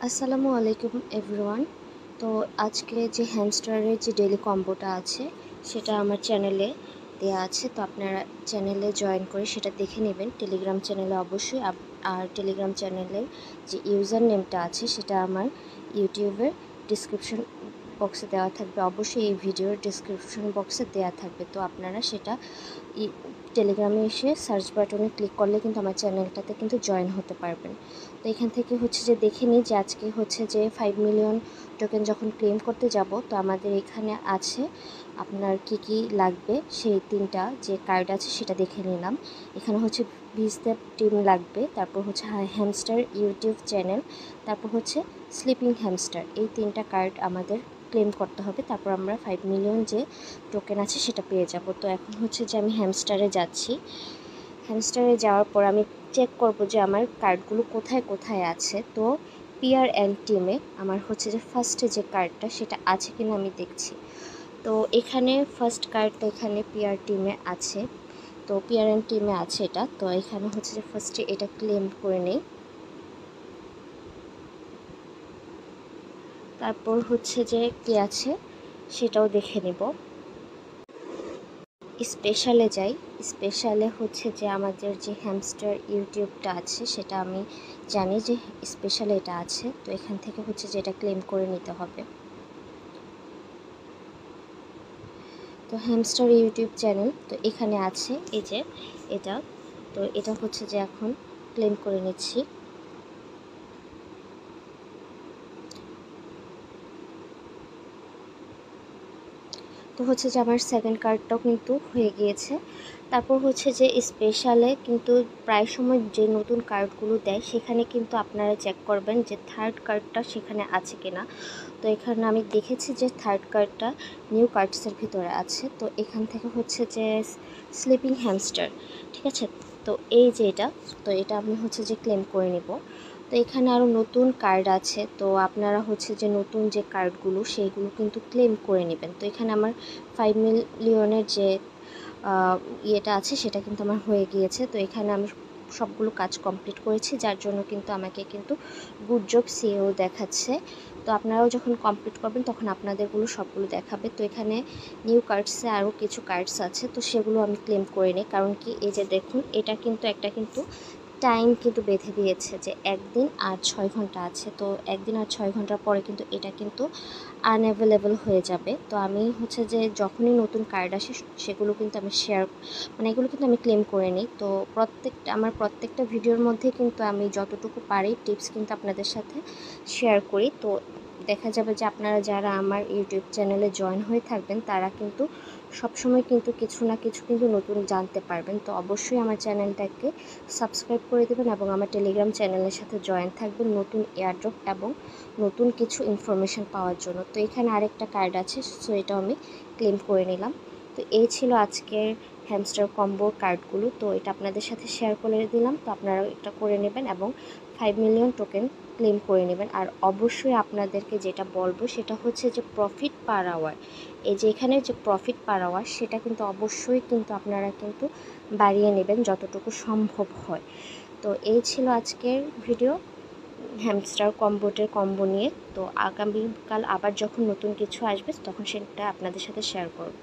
আসসালামু আলাইকুম এভরিওয়ান। তো আজকে যে হ্যামস্টারের যে ডেলি কম্বোটা আছে সেটা আমার চ্যানেলে দেয়া আছে, তো আপনারা চ্যানেলে জয়েন করে সেটা দেখে নেবেন। টেলিগ্রাম চ্যানেলে অবশ্যই আর টেলিগ্রাম চ্যানেলের যে ইউজার নেমটা আছে সেটা আমার ইউটিউবের ডিসক্রিপশন বক্সে দেওয়া থাকবে, অবশ্যই এই ভিডিওর ডিসক্রিপশন বক্সে দেওয়া থাকবে। তো আপনারা সেটা টেলিগ্রামে এসে সার্চ বাটনে ক্লিক করলে কিন্তু আমার চ্যানেলটাতে কিন্তু জয়েন হতে পারবেন। তো এখান থেকে হচ্ছে যে দেখে নিই যে আজকে হচ্ছে যে 5 মিলিয়ন টোকেন যখন ক্লেম করতে যাব, তো আমাদের এখানে আছে আপনার কি কি লাগবে সেই 3টা যে কার্ড আছে সেটা দেখে নিলাম। এখানে হচ্ছে ভিজদেব টিম লাগবে, তারপর হচ্ছে হ্যামস্টার ইউটিউব চ্যানেল, তারপর হচ্ছে স্লিপিং হ্যামস্টার। এই 3টা কার্ড আমাদের ক্লেম করতে হবে, তারপর আমরা 5 মিলিয়ন যে টোকেন আছে সেটা পেয়ে যাব। তো এখন হচ্ছে যে আমি হ্যামস্টারে যাচ্ছি। হ্যামস্টারে যাওয়ার পর আমি চেক করব যে আমার কার্ডগুলো কোথায় কোথায় আছে। তো পিআর অ্যান্ড টিমে আমার হচ্ছে যে ফার্স্টে যে কার্ডটা সেটা আছে কিনা আমি দেখছি। তো এখানে ফার্স্ট কার্ডটা এখানে পিআর টিমে আছে, তো পিআর অ্যান্ড টিমে আছে এটা। তো এখানে হচ্ছে যে ফার্স্টে এটা ক্লেম করে নেই, তারপর হচ্ছে যে কি আছে সেটাও দেখে নেব। স্পেশালে যাই, স্পেশালে হচ্ছে যে আমাদের যে হ্যামস্টার ইউটিউবটা আছে সেটা আমি জানি যে স্পেশালে এটা আছে, তো এখান থেকে হচ্ছে যে এটা ক্লেম করে নিতে হবে। তো হ্যামস্টার ইউটিউব চ্যানেল তো এখানে আছে, এই যে এটা, তো এটা হচ্ছে যে এখন ক্লেম করে নিচ্ছি। তো হচ্ছে যে আমার সেকেন্ড কার্ডটাও কিন্তু হয়ে গিয়েছে। তারপর হচ্ছে যে স্পেশালে কিন্তু প্রায় সময় যে নতুন কার্ডগুলো দেয় সেখানে কিন্তু আপনারা চেক করবেন যে থার্ড কার্ডটা সেখানে আছে কিনা। তো এখানে আমি দেখেছি যে থার্ড কার্ডটা নিউ কার্ডসের ভিতরে আছে। তো এখান থেকে হচ্ছে যে স্লিপিং হ্যামস্টার, ঠিক আছে। তো এই যে এটা, তো এটা আমি হচ্ছে যে ক্লেম করে নিব। তো এখানে আরও নতুন কার্ড আছে, তো আপনারা হচ্ছে যে নতুন যে কার্ডগুলো সেইগুলো কিন্তু ক্লেম করে নেবেন। তো এখানে আমার 5 মিলিয়নের যে ইয়েটা আছে সেটা কিন্তু আমার হয়ে গিয়েছে। তো এখানে আমি সবগুলো কাজ কমপ্লিট করেছি, যার জন্য কিন্তু আমাকে কিন্তু গুড জব সিও দেখাচ্ছে। তো আপনারাও যখন কমপ্লিট করবেন তখন আপনাদেরগুলো সবগুলো দেখাবে। তো এখানে নিউ কার্ডসে আরও কিছু কার্ডস আছে, তো সেগুলো আমি ক্লেম করে নিই। কারণ কি, এই যে দেখুন এটা কিন্তু একটা কিন্তু টাইম কিন্তু বেঁধে দিয়েছে যে 1 দিন আর 6 ঘন্টা আছে। তো 1 দিন আর 6 ঘন্টার পরে কিন্তু এটা কিন্তু আনঅ্যাভেলেবল হয়ে যাবে। তো আমি হচ্ছে যে যখনই নতুন কার্ড আসে সেগুলো কিন্তু আমি এগুলো কিন্তু আমি ক্লেম করে নিই। তো আমার প্রত্যেকটা ভিডিওর মধ্যে কিন্তু আমি যতটুকু পারি টিপস কিন্তু আপনাদের সাথে শেয়ার করি। তো দেখা যাবে যে আপনারা যারা আমার ইউটিউব চ্যানেলে জয়েন হয়ে থাকবেন তারা কিন্তু সবসময় কিন্তু কিছু না কিছু কিন্তু নতুন জানতে পারবেন। তো অবশ্যই আমার চ্যানেলটাকে সাবস্ক্রাইব করে দেবেন এবং আমার টেলিগ্রাম চ্যানেলের সাথে জয়েন থাকবেন নতুন এয়ারড্রপ এবং নতুন কিছু ইনফরমেশান পাওয়ার জন্য। তো এখানে আরেকটা কার্ড আছে, সো এটাও আমি ক্লেম করে নিলাম। তো এই ছিল আজকের হ্যামস্টার কম্বোর কার্ডগুলো। তো এটা আপনাদের সাথে শেয়ার করে দিলাম, তো আপনারা এটা করে নেবেন এবং 5 মিলিয়ন টোকেন ক্লেম করে নেবেন। আর অবশ্যই আপনাদেরকে যেটা বলবো সেটা হচ্ছে যে প্রফিট পার আওয়ার, এই যে এখানে যে প্রফিট পার আওয়ার সেটা কিন্তু অবশ্যই কিন্তু আপনারা কিন্তু বাড়িয়ে নেবেন যতটুকু সম্ভব হয়। তো এই ছিল আজকের ভিডিও হ্যামস্টার কম্বো নিয়ে। তো আগামীকাল আবার যখন নতুন কিছু আসবে তখন সেটা আপনাদের সাথে শেয়ার করব।